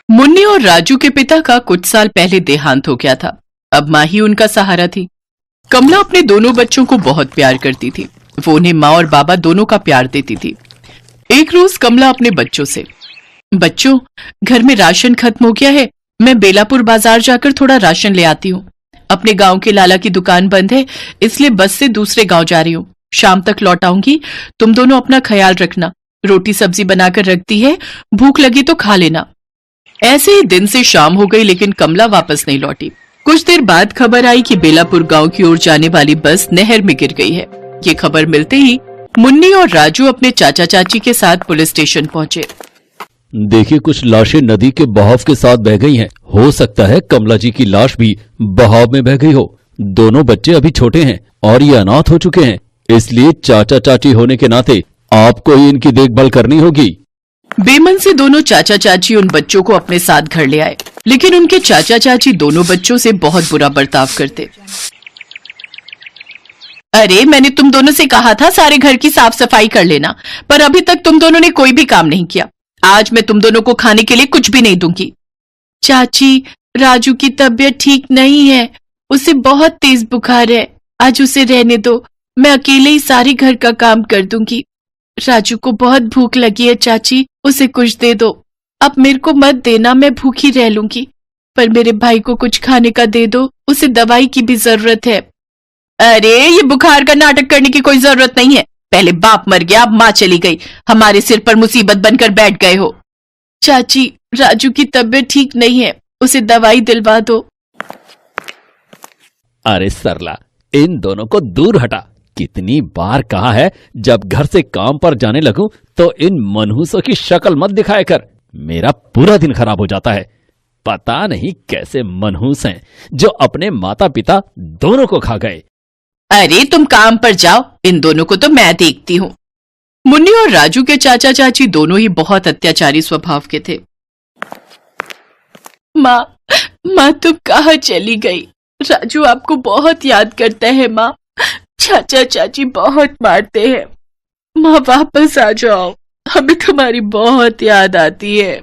मुन्नी और राजू के पिता का कुछ साल पहले देहांत हो गया था। अब माँ ही उनका सहारा थी। कमला अपने दोनों बच्चों को बहुत प्यार करती थी। वो उन्हें माँ और बाबा दोनों का प्यार देती थी। एक रोज कमला अपने बच्चों से, बच्चों, घर में राशन खत्म हो गया है, मैं बेलापुर बाजार जाकर थोड़ा राशन ले आती हूँ। अपने गांव के लाला की दुकान बंद है, इसलिए बस से दूसरे गांव जा रही हूँ। शाम तक लौट आऊंगी। तुम दोनों अपना ख्याल रखना। रोटी सब्जी बनाकर रख दी है, भूख लगी तो खा लेना। ऐसे ही दिन से शाम हो गई, लेकिन कमला वापस नहीं लौटी। कुछ देर बाद खबर आई कि बेलापुर गांव की ओर जाने वाली बस नहर में गिर गई है। ये खबर मिलते ही मुन्नी और राजू अपने चाचा चाची के साथ पुलिस स्टेशन पहुंचे। देखिए, कुछ लाशें नदी के बहाव के साथ बह गई हैं। हो सकता है कमला जी की लाश भी बहाव में बह गई हो। दोनों बच्चे अभी छोटे हैं और ये अनाथ हो चुके हैं, इसलिए चाचा चाची होने के नाते आपको ही इनकी देखभाल करनी होगी। बेमन से दोनों चाचा चाची उन बच्चों को अपने साथ घर ले आए, लेकिन उनके चाचा चाची दोनों बच्चों से बहुत बुरा बर्ताव करते। अरे, मैंने तुम दोनों से कहा था सारे घर की साफ सफाई कर लेना, पर अभी तक तुम दोनों ने कोई भी काम नहीं किया। आज मैं तुम दोनों को खाने के लिए कुछ भी नहीं दूंगी। चाची, राजू की तबीयत ठीक नहीं है, उसे बहुत तेज बुखार है। आज उसे रहने दो, मैं अकेले ही सारी घर का काम कर दूंगी। राजू को बहुत भूख लगी है चाची, उसे कुछ दे दो। अब मेरे को मत देना, मैं भूखी रह लूंगी, पर मेरे भाई को कुछ खाने का दे दो, उसे दवाई की भी जरूरत है। अरे, ये बुखार का नाटक करने की कोई जरूरत नहीं है। पहले बाप मर गया, अब माँ चली गई, हमारे सिर पर मुसीबत बनकर बैठ गए हो। चाची, राजू की तबीयत ठीक नहीं है, उसे दवाई दिलवा दो। अरे सरला, इन दोनों को दूर हटा। कितनी बार कहा है, जब घर से काम पर जाने लगूं तो इन मनहूसों की शक्ल मत दिखाया कर। मेरा पूरा दिन खराब हो जाता है। पता नहीं कैसे मनहूस हैं जो अपने माता पिता दोनों को खा गए। अरे, तुम काम पर जाओ, इन दोनों को तो मैं देखती हूँ। मुन्नी और राजू के चाचा चाची दोनों ही बहुत अत्याचारी स्वभाव के थे। माँ तुम कहाँ चली गई? राजू आपको बहुत याद करता है माँ। चाचा चाची बहुत मारते हैं। माँ वापस आ जाओ, हमें तुम्हारी बहुत याद आती है।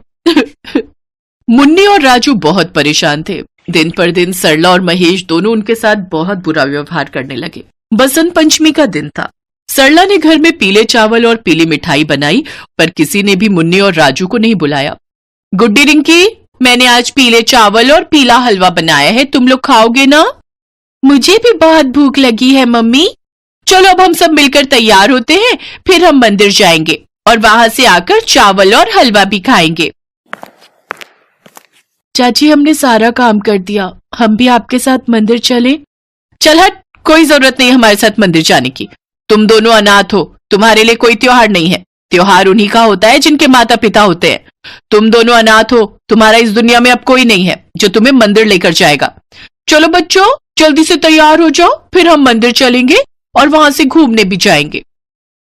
मुन्नी और राजू बहुत परेशान थे। दिन पर दिन सरला और महेश दोनों उनके साथ बहुत बुरा व्यवहार करने लगे। बसंत पंचमी का दिन था। सरला ने घर में पीले चावल और पीली मिठाई बनाई, पर किसी ने भी मुन्नी और राजू को नहीं बुलाया। गुड्डी रिंकी, मैंने आज पीले चावल और पीला हलवा बनाया है, तुम लोग खाओगे ना? मुझे भी बहुत भूख लगी है मम्मी। चलो अब हम सब मिलकर तैयार होते हैं, फिर हम मंदिर जाएंगे और वहां से आकर चावल और हलवा भी खाएंगे। चाची, हमने सारा काम कर दिया, हम भी आपके साथ मंदिर चलें? चल हट, कोई जरूरत नहीं हमारे साथ मंदिर जाने की। तुम दोनों अनाथ हो, तुम्हारे लिए कोई त्योहार नहीं है। त्योहार उन्हीं का होता है जिनके माता पिता होते हैं। तुम दोनों अनाथ हो, तुम्हारा इस दुनिया में अब कोई नहीं है जो तुम्हें मंदिर लेकर जाएगा। चलो बच्चों, जल्दी से तैयार हो जाओ, फिर हम मंदिर चलेंगे और वहां से घूमने भी जाएंगे।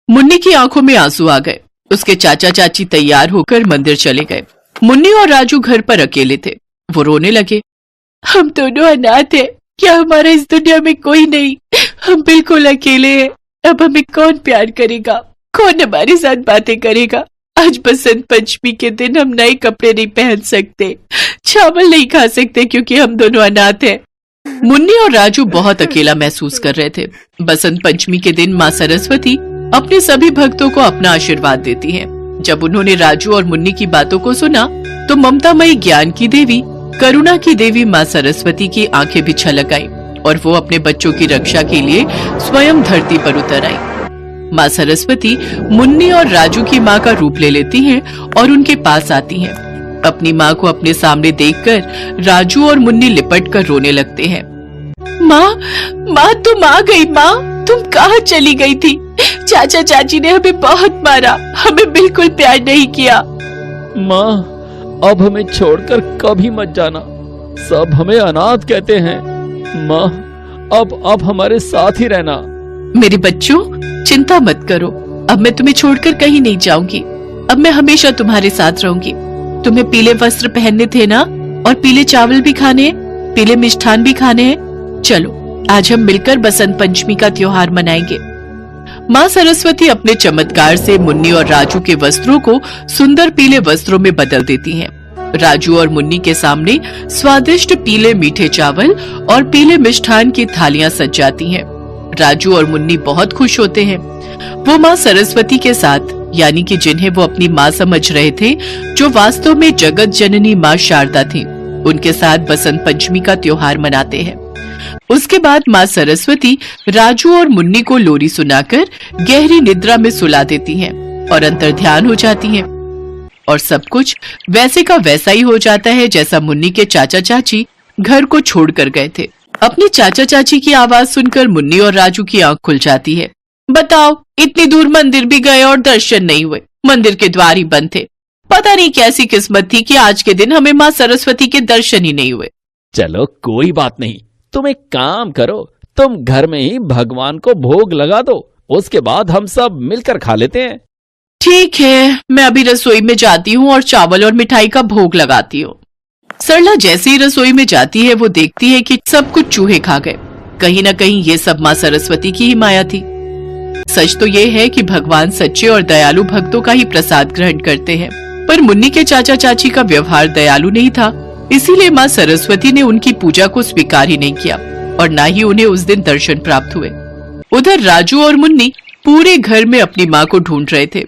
मुन्नी की आंखों में आंसू आ गए। उसके चाचा चाची तैयार होकर मंदिर चले गए। मुन्नी और राजू घर पर अकेले थे। वो रोने लगे। हम दोनों अनाथ हैं, क्या हमारा इस दुनिया में कोई नहीं? हम बिल्कुल अकेले हैं। अब हमें कौन प्यार करेगा, कौन हमारे साथ बातें करेगा? आज बसंत पंचमी के दिन हम नए कपड़े नहीं पहन सकते, चावल नहीं खा सकते क्योंकि हम दोनों अनाथ हैं। मुन्नी और राजू बहुत अकेला महसूस कर रहे थे। बसंत पंचमी के दिन माँ सरस्वती अपने सभी भक्तों को अपना आशीर्वाद देती हैं। जब उन्होंने राजू और मुन्नी की बातों को सुना तो ममतामयी ज्ञान की देवी, करुणा की देवी माँ सरस्वती की आंखें भी छलक आई और वो अपने बच्चों की रक्षा के लिए स्वयं धरती पर उतर आई। माँ सरस्वती मुन्नी और राजू की माँ का रूप ले लेती हैं और उनके पास आती हैं। अपनी माँ को अपने सामने देखकर राजू और मुन्नी लिपट कर रोने लगते हैं। माँ तुम आ गई। माँ, तुम कहाँ चली गई थी? चाचा चाची ने हमें बहुत मारा, हमें बिल्कुल प्यार नहीं किया। माँ, अब हमें छोड़कर कभी मत जाना। सब हमें अनाथ कहते हैं। माँ, अब हमारे साथ ही रहना। मेरे बच्चों, चिंता मत करो, अब मैं तुम्हें छोड़कर कहीं नहीं जाऊंगी। अब मैं हमेशा तुम्हारे साथ रहूंगी। तुम्हें पीले वस्त्र पहनने थे ना, और पीले चावल भी खाने, पीले मिष्ठान भी खाने हैं। चलो आज हम मिलकर बसंत पंचमी का त्योहार मनाएंगे। माँ सरस्वती अपने चमत्कार से मुन्नी और राजू के वस्त्रों को सुंदर पीले वस्त्रों में बदल देती हैं राजू और मुन्नी के सामने स्वादिष्ट पीले मीठे चावल और पीले मिष्ठान की थालियां सज जाती हैं। राजू और मुन्नी बहुत खुश होते हैं। वो माँ सरस्वती के साथ, यानी कि जिन्हें वो अपनी माँ समझ रहे थे, जो वास्तव में जगत जननी माँ शारदा थी, उनके साथ बसंत पंचमी का त्योहार मनाते हैं। उसके बाद माँ सरस्वती राजू और मुन्नी को लोरी सुनाकर गहरी निद्रा में सुला देती हैं और अंतर्ध्यान हो जाती हैं। और सब कुछ वैसे का वैसा ही हो जाता है जैसा मुन्नी के चाचा चाची घर को छोड़कर गए थे। अपने चाचा चाची की आवाज सुनकर मुन्नी और राजू की आंख खुल जाती है। बताओ, इतनी दूर मंदिर भी गए और दर्शन नहीं हुए, मंदिर के द्वार ही बंद थे। पता नहीं कैसी किस्मत थी कि आज के दिन हमें माँ सरस्वती के दर्शन ही नहीं हुए। चलो कोई बात नहीं, तुम एक काम करो, तुम घर में ही भगवान को भोग लगा दो, उसके बाद हम सब मिलकर खा लेते हैं। ठीक है, मैं अभी रसोई में जाती हूँ और चावल और मिठाई का भोग लगाती हूँ। सरला जैसे ही रसोई में जाती है वो देखती है कि सब कुछ चूहे खा गए। कहीं न कहीं ये सब माँ सरस्वती की ही माया थी। सच तो ये है कि भगवान सच्चे और दयालु भक्तों का ही प्रसाद ग्रहण करते हैं, पर मुन्नी के चाचा चाची का व्यवहार दयालु नहीं था, इसीलिए माँ सरस्वती ने उनकी पूजा को स्वीकार ही नहीं किया और न ही उन्हें उस दिन दर्शन प्राप्त हुए। उधर राजू और मुन्नी पूरे घर में अपनी माँ को ढूंढ रहे थे।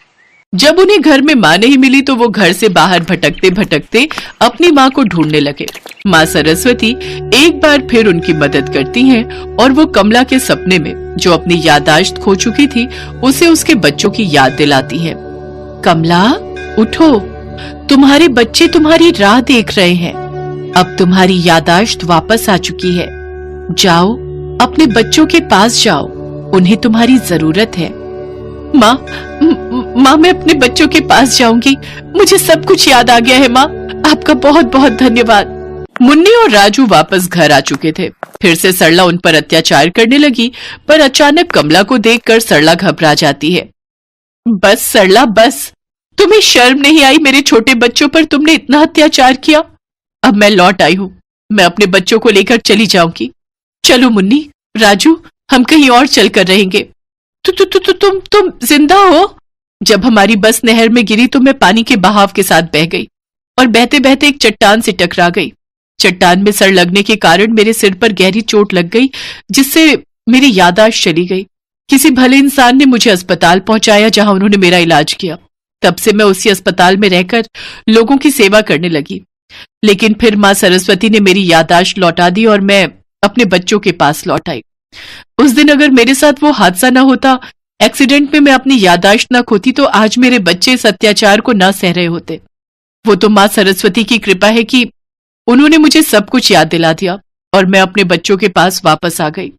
जब उन्हें घर में माँ नहीं मिली तो वो घर से बाहर भटकते भटकते अपनी माँ को ढूंढने लगे। माँ सरस्वती एक बार फिर उनकी मदद करती हैं और वो कमला के सपने में, जो अपनी याददाश्त खो चुकी थी, उसे उसके बच्चों की याद दिलाती है। कमला, उठो, तुम्हारे बच्चे तुम्हारी राह देख रहे हैं। अब तुम्हारी याददाश्त वापस आ चुकी है। जाओ, अपने बच्चों के पास जाओ, उन्हें तुम्हारी जरूरत है। माँ, मैं अपने बच्चों के पास जाऊंगी, मुझे सब कुछ याद आ गया है। माँ, आपका बहुत बहुत धन्यवाद। मुन्नी और राजू वापस घर आ चुके थे। फिर से सरला उन पर अत्याचार करने लगी, पर अचानक कमला को देखकर सरला घबरा जाती है। बस सरला, बस, तुम्हें शर्म नहीं आई? मेरे छोटे बच्चों पर तुमने इतना अत्याचार किया। अब मैं लौट आई हूँ, मैं अपने बच्चों को लेकर चली जाऊंगी। चलो मुन्नी, राजू, हम कहीं और चलकर रहेंगे। तुम जिंदा हो? जब हमारी बस नहर में गिरी तो मैं पानी के बहाव के साथ बह गई और बहते बहते एक चट्टान से टकरा गई। चट्टान में सर लगने के कारण मेरे सिर पर गहरी चोट लग गई, जिससे मेरी याददाश्त चली गई। किसी भले इंसान ने मुझे अस्पताल पहुंचाया, जहां उन्होंने मेरा इलाज किया। तब से मैं उसी अस्पताल में रहकर लोगों की सेवा करने लगी। लेकिन फिर माँ सरस्वती ने मेरी याददाश्त लौटा दी और मैं अपने बच्चों के पास लौट आई। उस दिन अगर मेरे साथ वो हादसा न होता, एक्सीडेंट में मैं अपनी याददाश्त न खोती, तो आज मेरे बच्चे इस अत्याचार को न सह रहे होते। वो तो माँ सरस्वती की कृपा है कि उन्होंने मुझे सब कुछ याद दिला दिया और मैं अपने बच्चों के पास वापस आ गई।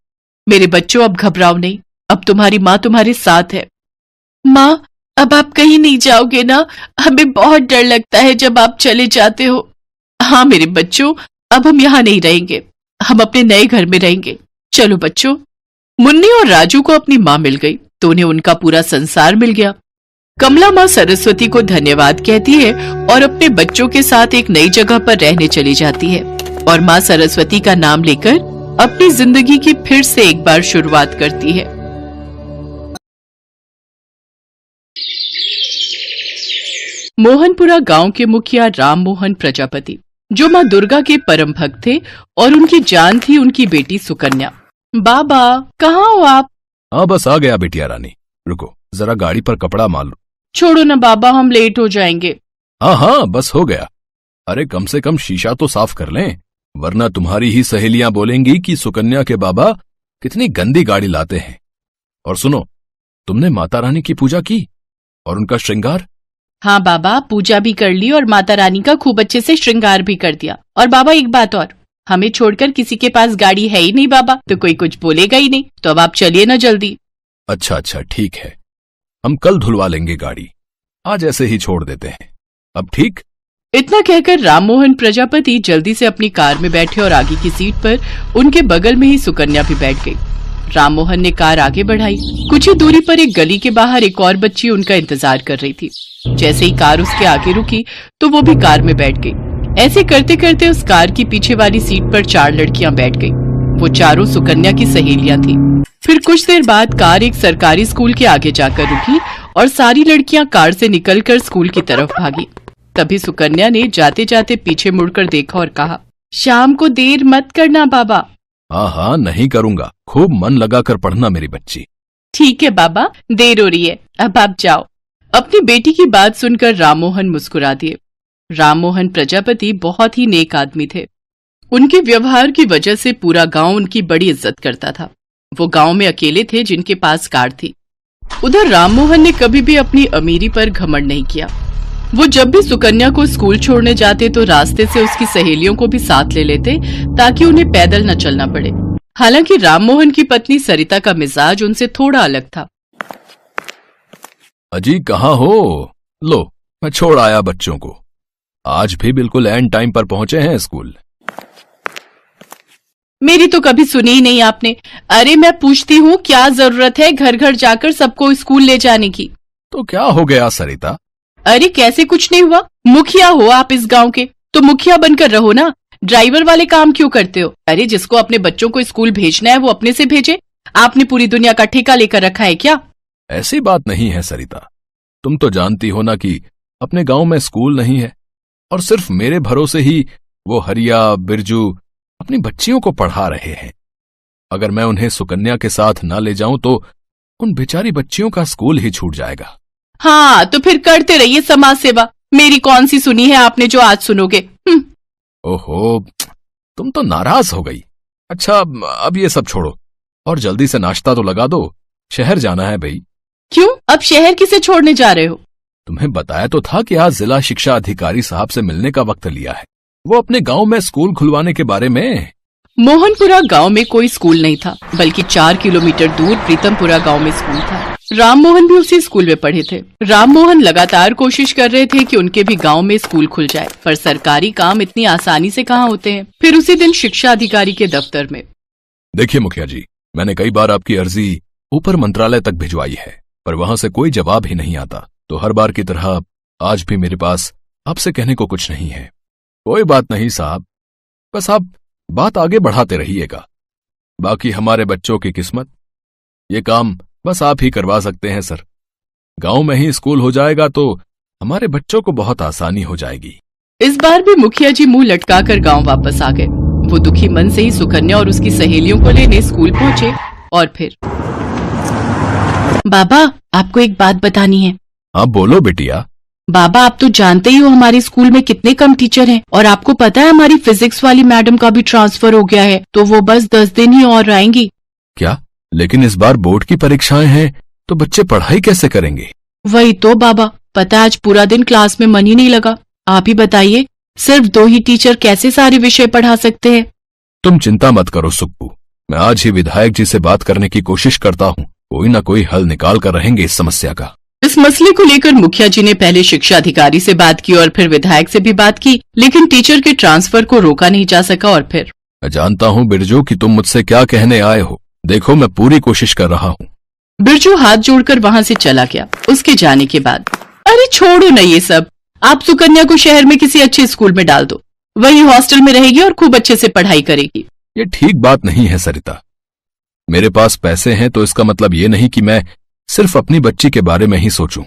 मेरे बच्चों, अब घबराओ नहीं, अब तुम्हारी माँ तुम्हारे साथ है। माँ, अब आप कहीं नहीं जाओगे ना? हमें बहुत डर लगता है जब आप चले जाते हो। हाँ मेरे बच्चों, अब हम यहाँ नहीं रहेंगे, हम अपने नए घर में रहेंगे। चलो बच्चों। मुन्नी और राजू को अपनी माँ मिल गई तो उन्हें उनका पूरा संसार मिल गया। कमला माँ सरस्वती को धन्यवाद कहती है और अपने बच्चों के साथ एक नई जगह पर रहने चली जाती है और माँ सरस्वती का नाम लेकर अपनी जिंदगी की फिर से एक बार शुरुआत करती है। मोहनपुरा गांव के मुखिया राम मोहन प्रजापति, जो माँ दुर्गा के परम भक्त थे और उनकी जान थी उनकी बेटी सुकन्या। बाबा, कहाँ हो आप? हाँ, बस आ गया बेटिया रानी। रुको, जरा गाड़ी पर कपड़ा मार लो। छोड़ो ना बाबा, हम लेट हो जाएंगे। हाँ हाँ, बस हो गया। अरे कम से कम शीशा तो साफ कर लें, वरना तुम्हारी ही सहेलियां बोलेंगी कि सुकन्या के बाबा कितनी गंदी गाड़ी लाते हैं। और सुनो, तुमने माता रानी की पूजा की और उनका श्रृंगार? हाँ बाबा, पूजा भी कर ली और माता रानी का खूब अच्छे से श्रृंगार भी कर दिया। और बाबा एक बात और, हमें छोड़कर किसी के पास गाड़ी है ही नहीं बाबा, तो कोई कुछ बोलेगा ही नहीं। तो अब आप चलिए ना जल्दी। अच्छा अच्छा, ठीक है, हम कल धुलवा लेंगे गाड़ी, आज ऐसे ही छोड़ देते हैं। अब ठीक? इतना कहकर राममोहन प्रजापति जल्दी से अपनी कार में बैठे और आगे की सीट पर उनके बगल में ही सुकन्या भी बैठ गई। राममोहन ने कार आगे बढ़ाई। कुछ ही दूरी पर एक गली के बाहर एक और बच्ची उनका इंतजार कर रही थी। जैसे ही कार उसके आगे रुकी तो वो भी कार में बैठ गई। ऐसे करते करते उस कार की पीछे वाली सीट पर 4 लड़कियां बैठ गई। वो चारों सुकन्या की सहेलियां थी। फिर कुछ देर बाद कार एक सरकारी स्कूल के आगे जाकर रुकी और सारी लड़कियां कार से निकलकर स्कूल की तरफ भागी। तभी सुकन्या ने जाते जाते पीछे मुड़कर देखा और कहा, शाम को देर मत करना बाबा। हाँ हाँ, नहीं करूंगा। खूब मन लगाकर पढ़ना मेरी बच्ची। ठीक है बाबा, देर हो रही है, अब आप जाओ। अपनी बेटी की बात सुनकर राममोहन मुस्कुरा दिए। राममोहन प्रजापति बहुत ही नेक आदमी थे। उनके व्यवहार की वजह से पूरा गांव उनकी बड़ी इज्जत करता था। वो गांव में अकेले थे जिनके पास कार थी। उधर राममोहन ने कभी भी अपनी अमीरी पर घमंड नहीं किया। वो जब भी सुकन्या को स्कूल छोड़ने जाते तो रास्ते से उसकी सहेलियों को भी साथ ले लेते ताकि उन्हें पैदल न चलना पड़े। हालांकि राममोहन की पत्नी सरिता का मिजाज उनसे थोड़ा अलग था। अजी कहाँ हो? लो, मैं छोड़ आया बच्चों को। आज भी बिल्कुल एंड टाइम पर पहुंचे हैं स्कूल। मेरी तो कभी सुनी ही नहीं आपने। अरे मैं पूछती हूँ, क्या जरूरत है घर घर जाकर सबको स्कूल ले जाने की? तो क्या हो गया सरिता? अरे कैसे कुछ नहीं हुआ? मुखिया हो आप इस गांव के, तो मुखिया बनकर रहो ना। ड्राइवर वाले काम क्यों करते हो? अरे जिसको अपने बच्चों को स्कूल भेजना है वो अपने से भेजे। आपने पूरी दुनिया का ठेका लेकर रखा है क्या? ऐसी बात नहीं है सरिता। तुम तो जानती हो ना कि अपने गांव में स्कूल नहीं है और सिर्फ मेरे भरोसे ही वो हरिया बिरजू अपनी बच्चियों को पढ़ा रहे हैं। अगर मैं उन्हें सुकन्या के साथ ना ले जाऊं तो उन बेचारी बच्चियों का स्कूल ही छूट जाएगा। हाँ तो फिर करते रहिए समाज सेवा। मेरी कौन सी सुनी है आपने जो आज सुनोगे? ओहो, तुम तो नाराज हो गई। अच्छा, अब ये सब छोड़ो और जल्दी से नाश्ता तो लगा दो। शहर जाना है भाई। क्यों? अब शहर किसे छोड़ने जा रहे हो? तुम्हें बताया तो था कि आज जिला शिक्षा अधिकारी साहब से मिलने का वक्त लिया है। वो अपने गांव में स्कूल खुलवाने के बारे में। मोहनपुरा गांव में कोई स्कूल नहीं था, बल्कि 4 किलोमीटर दूर प्रीतमपुरा गांव में स्कूल था। राममोहन भी उसी स्कूल में पढ़े थे। राममोहन लगातार कोशिश कर रहे थे कि उनके भी गांव में स्कूल खुल जाए, पर सरकारी काम इतनी आसानी से कहाँ होते हैं। फिर उसी दिन शिक्षा अधिकारी के दफ्तर में। देखिए मुखिया जी, मैंने कई बार आपकी अर्जी ऊपर मंत्रालय तक भिजवाई है, पर वहां से कोई जवाब ही नहीं आता। तो हर बार की तरह आज भी मेरे पास आपसे कहने को कुछ नहीं है। कोई बात नहीं साहब, बस आप बात आगे बढ़ाते रहिएगा। बाकी हमारे बच्चों की किस्मत, ये काम बस आप ही करवा सकते हैं सर। गांव में ही स्कूल हो जाएगा तो हमारे बच्चों को बहुत आसानी हो जाएगी। इस बार भी मुखिया जी मुंह लटकाकर गांव वापस आ गए। वो दुखी मन से ही सुकन्या और उसकी सहेलियों को लेने स्कूल पहुंचे। और फिर बाबा, आपको एक बात बतानी है। हाँ बोलो बिटिया। बाबा, आप तो जानते ही हो हमारे स्कूल में कितने कम टीचर हैं, और आपको पता है हमारी फिजिक्स वाली मैडम का भी ट्रांसफर हो गया है, तो वो बस 10 दिन ही और आएंगी। क्या? लेकिन इस बार बोर्ड की परीक्षाएं हैं, तो बच्चे पढ़ाई कैसे करेंगे? वही तो बाबा, पता है आज पूरा दिन क्लास में मन ही नहीं लगा। आप ही बताइए, सिर्फ 2 ही टीचर कैसे सारे विषय पढ़ा सकते हैं? तुम चिंता मत करो सुक्कू, मैं आज ही विधायक जी से बात करने की कोशिश करता हूँ। कोई ना कोई हल निकाल कर रहेंगे इस समस्या का। इस मसले को लेकर मुखिया जी ने पहले शिक्षा अधिकारी से बात की और फिर विधायक से भी बात की, लेकिन टीचर के ट्रांसफर को रोका नहीं जा सका। और फिर मैं जानता हूँ बिरजू कि तुम मुझसे क्या कहने आए हो। देखो, मैं पूरी कोशिश कर रहा हूँ। बिरजू हाथ जोड़कर वहाँ से चला गया। उसके जाने के बाद, अरे छोड़ो न ये सब, आप सुकन्या को शहर में किसी अच्छे स्कूल में डाल दो। वही हॉस्टल में रहेगी और खूब अच्छे से पढ़ाई करेगी। ये ठीक बात नहीं है सरिता। मेरे पास पैसे हैं तो इसका मतलब ये नहीं कि मैं सिर्फ अपनी बच्ची के बारे में ही सोचूं।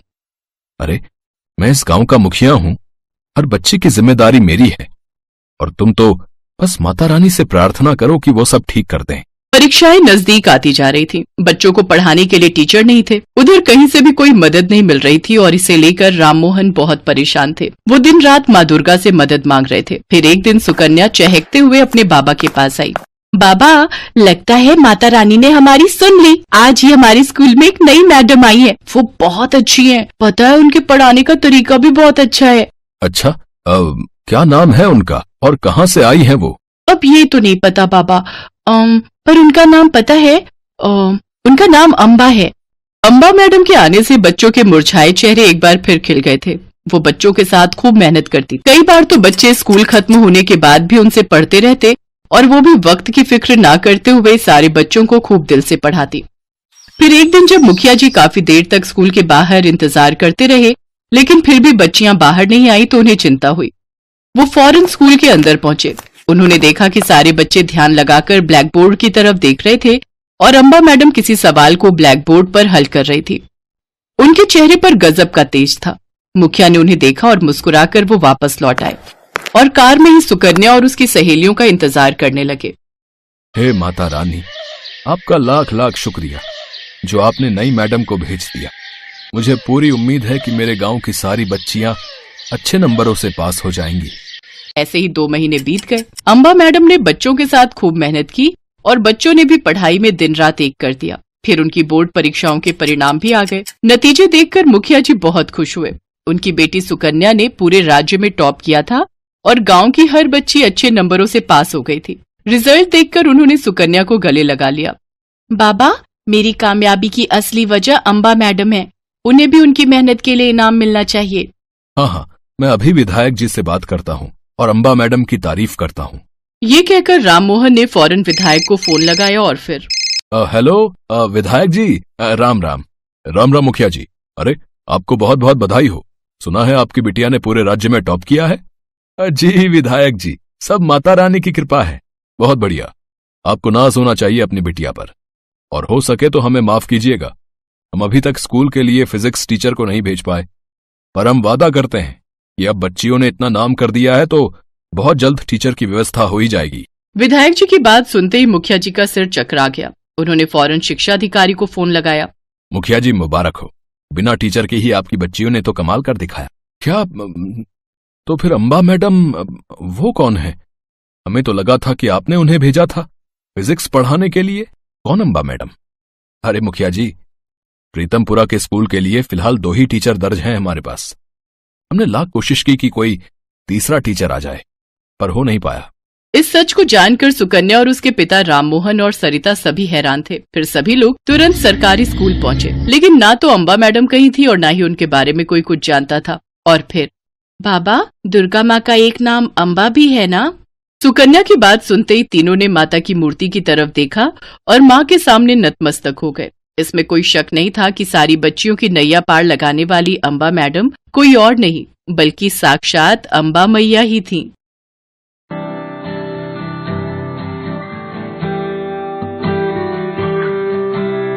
अरे, मैं इस गांव का मुखिया हूं, हर बच्ची की जिम्मेदारी मेरी है, और तुम तो बस माता रानी से प्रार्थना करो कि वो सब ठीक कर दें। परीक्षाएं नजदीक आती जा रही थी। बच्चों को पढ़ाने के लिए टीचर नहीं थे। उधर कहीं से भी कोई मदद नहीं मिल रही थी और इसे लेकर राममोहन बहुत परेशान थे। वो दिन रात माँ दुर्गा से मदद मांग रहे थे। फिर एक दिन सुकन्या चहकते हुए अपने बाबा के पास आई। बाबा, लगता है माता रानी ने हमारी सुन ली। आज ही हमारे स्कूल में एक नई मैडम आई है। वो बहुत अच्छी है, पता है उनके पढ़ाने का तरीका भी बहुत अच्छा है। अच्छा, क्या नाम है उनका और कहाँ से आई है वो? अब ये तो नहीं पता बाबा, पर उनका नाम पता है। उनका नाम अम्बा है। अम्बा मैडम के आने से बच्चों के मुरझाए चेहरे एक बार फिर खिल गए थे। वो बच्चों के साथ खूब मेहनत करती। कई बार तो बच्चे स्कूल खत्म होने के बाद भी उनसे पढ़ते रहते, और वो भी वक्त की फिक्र ना करते हुए सारे बच्चों को खूब दिल से पढ़ाती। फिर एक दिन जब मुखिया जी काफी देर तक स्कूल के बाहर इंतजार करते रहे, लेकिन फिर भी बच्चियां बाहर नहीं आई, तो उन्हें चिंता हुई। वो फौरन स्कूल के अंदर पहुंचे। उन्होंने देखा कि सारे बच्चे ध्यान लगाकर ब्लैक बोर्ड की तरफ देख रहे थे और अम्बा मैडम किसी सवाल को ब्लैक बोर्ड पर हल कर रही थी। उनके चेहरे पर गजब का तेज था। मुखिया ने उन्हें देखा और मुस्कुराकर वो वापस लौट आए और कार में ही सुकन्या और उसकी सहेलियों का इंतजार करने लगे। हे माता रानी, आपका लाख लाख शुक्रिया जो आपने नई मैडम को भेज दिया। मुझे पूरी उम्मीद है कि मेरे गांव की सारी बच्चियां अच्छे नंबरों से पास हो जाएंगी। ऐसे ही 2 महीने बीत गए। अम्बा मैडम ने बच्चों के साथ खूब मेहनत की और बच्चों ने भी पढ़ाई में दिन रात एक कर दिया। फिर उनकी बोर्ड परीक्षाओं के परिणाम भी आ गए। नतीजे देखकर मुखिया जी बहुत खुश हुए। उनकी बेटी सुकन्या ने पूरे राज्य में टॉप किया था और गांव की हर बच्ची अच्छे नंबरों से पास हो गई थी। रिजल्ट देखकर उन्होंने सुकन्या को गले लगा लिया। बाबा, मेरी कामयाबी की असली वजह अम्बा मैडम है। उन्हें भी उनकी मेहनत के लिए इनाम मिलना चाहिए। हाँ, मैं अभी विधायक जी से बात करता हूँ और अम्बा मैडम की तारीफ करता हूँ। ये कहकर राममोहन ने फौरन विधायक को फोन लगाया और फिर हेलो विधायक जी, राम राम। राम राम मुखिया जी। अरे, आपको बहुत बहुत बधाई हो। सुना है आपकी बिटिया ने पूरे राज्य में टॉप किया है। जी विधायक जी, सब माता रानी की कृपा है। बहुत बढ़िया। आपको नाज होना चाहिए अपनी बिटिया पर, और हो सके तो हमें माफ कीजिएगा। हम अभी तक स्कूल के लिए फिजिक्स टीचर को नहीं भेज पाए, पर हम वादा करते हैं कि अब बच्चियों ने इतना नाम कर दिया है तो बहुत जल्द टीचर की व्यवस्था हो ही जाएगी। विधायक जी की बात सुनते ही मुखिया जी का सिर चकरा गया। उन्होंने फौरन शिक्षा अधिकारी को फोन लगाया। मुखिया जी मुबारक हो, बिना टीचर के ही आपकी बच्चियों ने तो कमाल कर दिखाया। क्या? तो फिर अम्बा मैडम वो कौन है? हमें तो लगा था कि आपने उन्हें भेजा था फिजिक्स पढ़ाने के लिए। कौन अम्बा मैडम? अरे मुखिया जी, प्रीतमपुरा के स्कूल के लिए फिलहाल 2 ही टीचर दर्ज हैं हमारे पास। हमने लाख कोशिश की कि कोई तीसरा टीचर आ जाए, पर हो नहीं पाया। इस सच को जानकर सुकन्या और उसके पिता राममोहन और सरिता सभी हैरान थे। फिर सभी लोग तुरंत सरकारी स्कूल पहुंचे, लेकिन ना तो अम्बा मैडम कहीं थी और ना ही उनके बारे में कोई कुछ जानता था। और फिर, बाबा, दुर्गा माँ का एक नाम अम्बा भी है ना? सुकन्या की बात सुनते ही तीनों ने माता की मूर्ति की तरफ देखा और माँ के सामने नतमस्तक हो गए। इसमें कोई शक नहीं था कि सारी बच्चियों की नैया पार लगाने वाली अम्बा मैडम कोई और नहीं बल्कि साक्षात अम्बा मैया ही थीं।